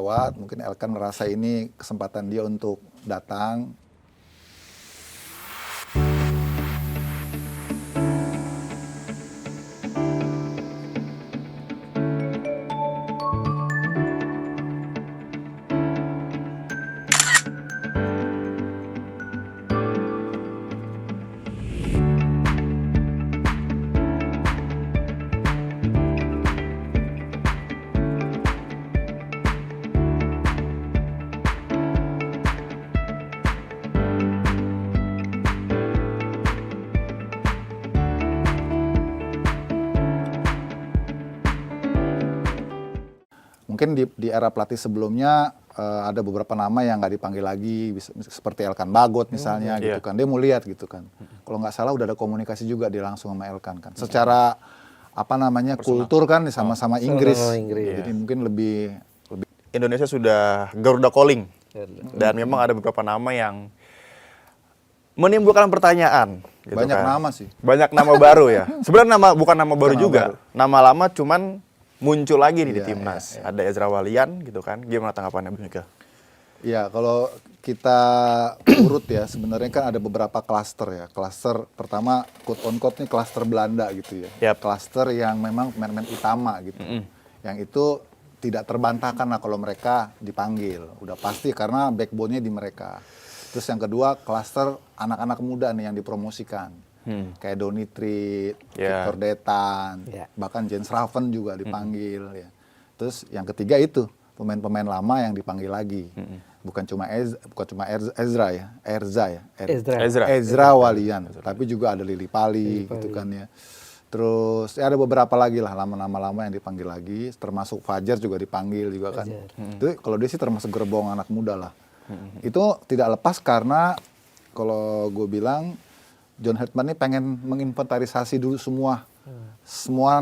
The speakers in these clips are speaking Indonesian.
lewat, mungkin Elkan merasa ini kesempatan dia untuk datang. Mungkin di era pelatih sebelumnya ada beberapa nama yang nggak dipanggil lagi, seperti Elkan Bagot misalnya gitu kan. Dia mau lihat gitu kan. Kalau nggak salah udah ada komunikasi juga dia langsung sama Elkan kan. Secara apa namanya kultur kan sama-sama Inggris. Jadi mungkin lebih Indonesia sudah Garuda calling. Dan memang ada beberapa nama yang menimbulkan pertanyaan. Gitu banyak kan. nama sih. Banyak nama baru ya. Sebenarnya bukan nama baru juga. Baru. Nama lama cuman muncul lagi nih di timnas. Ada Ezra Walian gitu kan. Gimana tanggapannya Bu Mika? Ya, kalau kita urut ya, sebenarnya kan ada beberapa klaster ya. Klaster pertama, quote on quote nih klaster Belanda gitu ya. Klaster yang memang pemain-pemain utama gitu. Yang itu tidak terbantahkan lah kalau mereka dipanggil. Udah pasti karena backbone-nya di mereka. Terus yang kedua, klaster anak-anak muda nih yang dipromosikan. Kayak Donitri, Victor Detan, bahkan Jens Raven juga dipanggil. Ya. Terus yang ketiga itu pemain-pemain lama yang dipanggil lagi, bukan cuma Ezra ya, Ezra Walian, tapi juga ada Lili Pali gitu kan ya. Terus ada beberapa lagi lah nama-nama lama yang dipanggil lagi, termasuk Fajar juga dipanggil juga kan. Itu kalau dia sih termasuk gerbong anak muda lah. Itu tidak lepas karena kalau gue bilang John Hartman ini pengen menginventarisasi dulu semua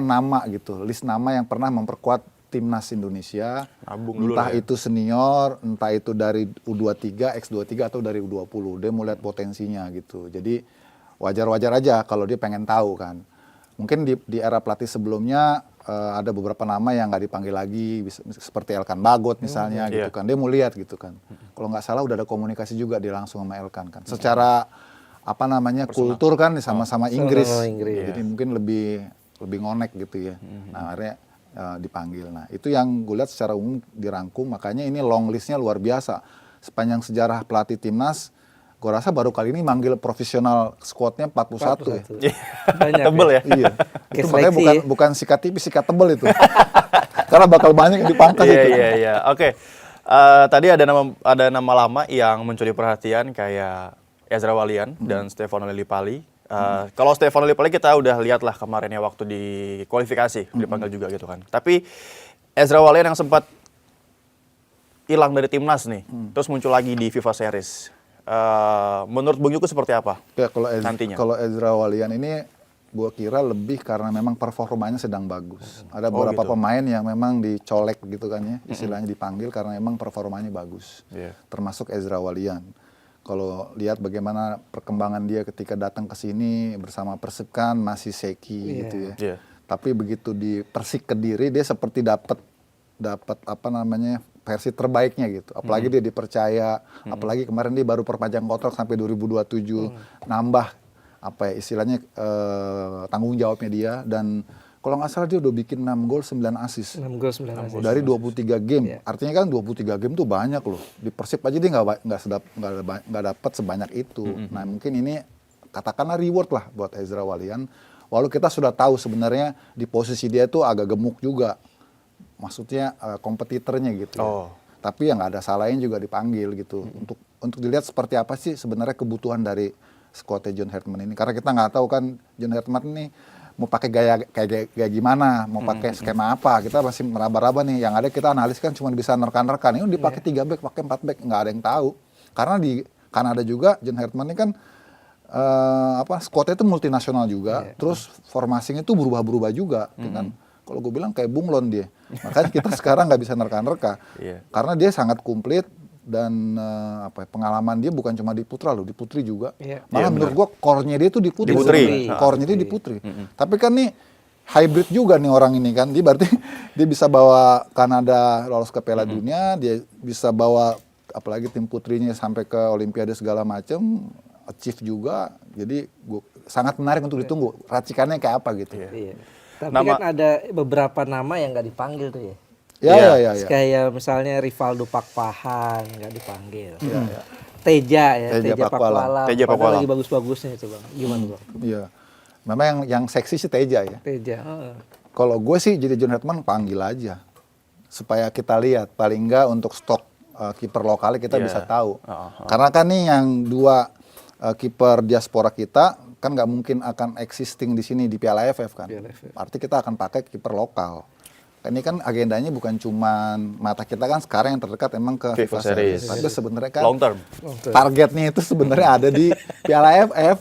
nama gitu, list nama yang pernah memperkuat timnas Indonesia, entah itu senior, entah itu dari U23, X23 atau dari U20. Dia mau lihat potensinya gitu. Jadi wajar-wajar aja kalau dia pengen tahu kan. Mungkin di era pelatih sebelumnya ada beberapa nama yang nggak dipanggil lagi, seperti Elkan Bagot misalnya gitu kan. Dia mau lihat gitu kan. Kalau nggak salah udah ada komunikasi juga dia langsung sama Elkan kan. Secara apa namanya kultur kan sama-sama Inggris. Jadi mungkin lebih ngonek gitu ya. Nah akhirnya dipanggil. Nah itu yang gue lihat secara umum dirangkum, makanya ini long listnya luar biasa. Sepanjang sejarah pelatih timnas, gue rasa baru kali ini manggil profesional squadnya 41 ya. Tebel ya? Iya. Itu makanya bukan sikat tipis, sikat tebel itu. Karena bakal banyak yang dipangkas itu. Iya. Oke. Tadi ada nama lama yang mencuri perhatian kayak Ezra Walian dan Stefano Lillipali. Kalau Stefano Lillipali kita udah lihat lah kemarin ya waktu di kualifikasi dipanggil juga gitu kan. Tapi Ezra Walian yang sempat hilang dari timnas nih, terus muncul lagi di FIFA Series. Menurut Bung Yuku seperti apa? Ya nantinya? Kalau Ezra Walian ini gua kira lebih karena memang performanya sedang bagus. Ada beberapa pemain yang memang dicolek gitu kan ya, istilahnya dipanggil karena memang performanya bagus. Termasuk Ezra Walian. Kalau lihat bagaimana perkembangan dia ketika datang ke sini bersama Persib kan masih shaky gitu ya. Tapi begitu di Persik Kediri dia seperti dapat apa namanya versi terbaiknya gitu. Apalagi dia dipercaya, apalagi kemarin dia baru perpanjang kontrak sampai 2027, nambah apa ya istilahnya tanggung jawabnya dia, dan kalau nggak salah dia udah bikin 6 gol 9 assist. 6 gol 9 assist. Dari 23 game. Artinya kan 23 game tuh banyak loh. Di Persib aja dia nggak dapat sebanyak itu. Nah mungkin ini katakanlah reward lah buat Ezra Walian. Walau kita sudah tahu sebenarnya di posisi dia tuh agak gemuk juga. Maksudnya kompetitornya gitu ya. Tapi yang nggak ada salahnya juga dipanggil gitu. Untuk dilihat seperti apa sih sebenarnya kebutuhan dari skuadnya John Hartman ini. Karena kita nggak tahu kan John Hartman ini mau pakai gaya gimana, mau pakai skema apa, kita masih meraba-raba nih. Yang ada kita analis kan cuma bisa nerkan-nerkan. Ini dipakai 3 back, pakai 4 back, nggak ada yang tahu. Karena di Kanada juga John Hartman ini kan skuadnya itu multinasional juga, terus formasinya itu berubah-berubah juga, kan. Kalau gue bilang kayak bunglon dia. Makanya kita sekarang nggak bisa nerka-nerka, karena dia sangat komplit. Dan pengalaman dia bukan cuma di putra loh, di putri juga. Malah menurut gua core-nya dia tuh di putri. Core-nya dia di putri. Tapi kan nih hybrid juga nih orang ini kan. Dia berarti dia bisa bawa Kanada lolos ke Piala Dunia, dia bisa bawa apalagi tim putrinya sampai ke Olimpiade segala macam, achieve juga. Jadi sangat menarik untuk ditunggu. Racikannya kayak apa gitu. Iya. Tapi kan ada beberapa nama yang nggak dipanggil tuh ya. Ya. Kayak misalnya Rivaldo Pakpahan nggak dipanggil. Teja Pakualam. Teja Pakualam lagi bagus-bagusnya itu Bang. Gimana Bang? Iya. Memang yang seksi sih Teja ya. Teja. Kalau gue sih jadi John Hetman panggil aja. Supaya kita lihat paling enggak untuk stok kiper lokalnya kita bisa tahu. Karena kan nih yang 2 kiper diaspora kita kan nggak mungkin akan existing di sini di Piala AFF kan. Artinya kita akan pakai kiper lokal. Ini kan agendanya bukan cuman mata kita kan sekarang yang terdekat emang ke FIFA Series. Tapi sebenarnya kan long term. Targetnya itu sebenarnya ada di Piala AFF,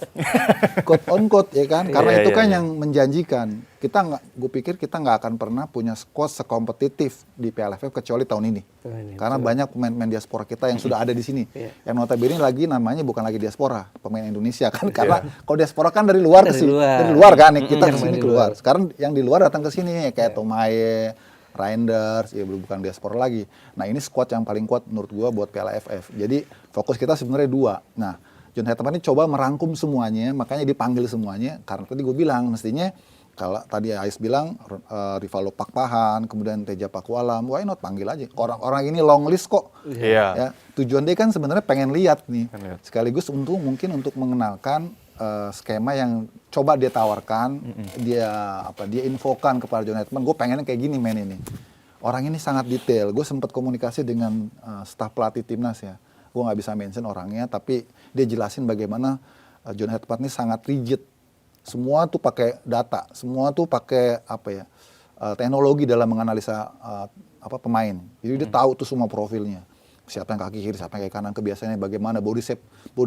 quote on quote ya kan. Karena itu kan yang menjanjikan. Gue pikir kita nggak akan pernah punya squad sekompetitif di Piala AFF kecuali tahun ini. Karena banyak pemain-pemain diaspora kita yang sudah ada di sini. Yang notabene lagi namanya bukan lagi diaspora, pemain Indonesia kan. Karena kalau diaspora kan dari luar ke sini, dari luar kan. Kita ke sini keluar. Sekarang yang di luar datang ke sini kayak Tomaye, Reinders, ya bukan diaspora lagi. Nah ini squad yang paling kuat menurut gua buat Piala AFF. Jadi fokus kita sebenarnya 2. Nah John Hetman ini coba merangkum semuanya, makanya dipanggil semuanya. Karena tadi gue bilang mestinya kalau tadi Ais bilang Rivaldo Pakpahan, kemudian Teja Pakualam, why not panggil aja. Orang ini long list kok. Ya, tujuan dia kan sebenarnya pengen lihat nih. Sekaligus mungkin untuk mengenalkan skema yang coba dia tawarkan, dia infokan kepada John Hetman, gue pengennya kayak gini main ini. Orang ini sangat detail. Gue sempat komunikasi dengan staf pelatih timnas ya. Gue nggak bisa mention orangnya, tapi dia jelasin bagaimana John Hetman ini sangat rigid. Semua tuh pakai data, semua tuh pakai teknologi dalam menganalisa pemain. Jadi dia tahu tuh semua profilnya. Siapa yang kaki kiri, siapa yang kaki kanan, kebiasaannya bagaimana, body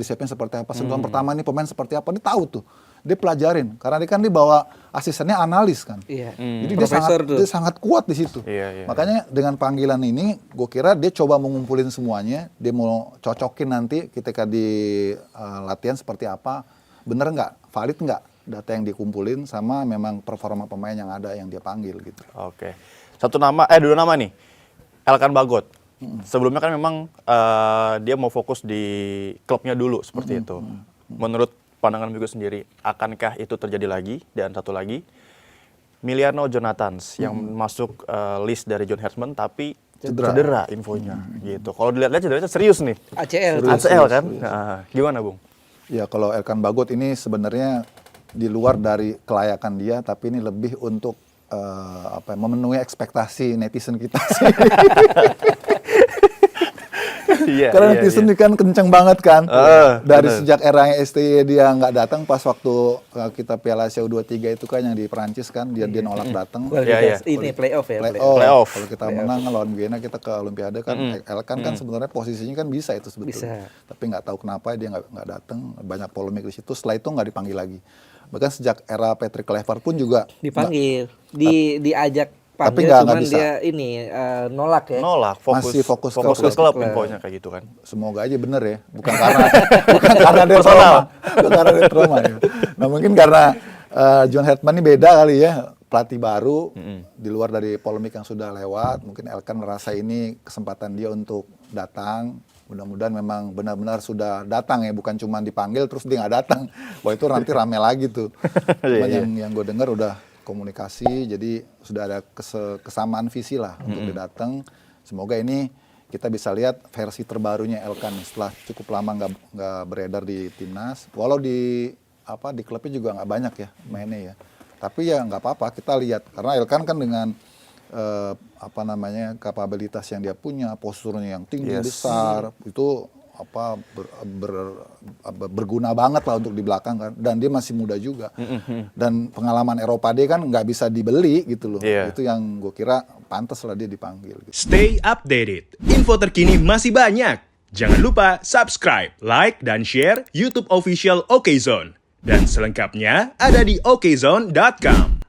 shape-nya seperti apa, sentuhan pertama ini pemain seperti apa, dia tahu tuh. Dia pelajarin, karena dia bawa asistennya analis kan. Jadi dia sangat kuat di situ. Makanya dengan panggilan ini, gue kira dia coba mengumpulin semuanya, dia mau cocokin nanti ketika di latihan seperti apa, bener nggak, valid nggak data yang dikumpulin sama memang performa pemain yang ada yang dia panggil gitu. Oke. 2 nama nih. Elkan Bagot. Sebelumnya kan memang dia mau fokus di klubnya dulu seperti itu. Menurut pandangan Migo sendiri, akankah itu terjadi lagi? Dan satu lagi, Miliano Jonathans yang masuk list dari John Hetman tapi cedera infonya gitu. Kalau dilihat-lihat cederanya serius nih. ACL kan? Nah, gimana Bung? Ya kalau Elkan Bagot ini sebenarnya di luar dari kelayakan dia, tapi ini lebih untuk memenuhi ekspektasi netizen kita sih. Karena netizen ini kan kenceng banget kan. Dari sejak eranya STY dia nggak datang, pas waktu kita Piala Asia U23 itu kan yang di Perancis kan, dia nolak datang. Ini playoff ya. Playoff. Kalau kita menang lawan Guyana, kita ke Olimpiade kan. Elkan kan sebenarnya posisinya kan bisa itu sebetulnya. Tapi nggak tahu kenapa dia nggak datang. Banyak polemik di situ. Setelah itu nggak dipanggil lagi. Bahkan sejak era Patrick Kluivert pun juga dipanggil, diajak panggil, cuman dia ini nolak ya. Masih fokus ke klub infonya kayak gitu kan. Semoga aja bener ya, bukan karena dia trauma, bukan karena dia trauma ya. Nah mungkin karena John Hetman ini beda kali ya, pelatih baru, di luar dari polemik yang sudah lewat, mungkin Elkan merasa ini kesempatan dia untuk datang. Mudah-mudahan memang benar-benar sudah datang ya, bukan cuma dipanggil terus dia nggak datang. Wah itu nanti rame lagi tuh. Yang gue dengar udah komunikasi, jadi sudah ada kesamaan visi lah untuk dia datang. Semoga ini kita bisa lihat versi terbarunya Elkan setelah cukup lama nggak beredar di timnas. Walau di klubnya juga nggak banyak ya mainnya ya. Tapi ya nggak apa-apa, kita lihat karena Elkan kan dengan kapabilitas yang dia punya, posturnya yang tinggi besar, itu berguna banget lah untuk di belakang kan, dan dia masih muda juga, dan pengalaman Eropa dia kan nggak bisa dibeli gitu loh, itu yang gue kira pantas lah dia dipanggil. Gitu. Stay updated, info terkini masih banyak. Jangan lupa subscribe, like, dan share YouTube official OKZone. Dan selengkapnya ada di okezone.com.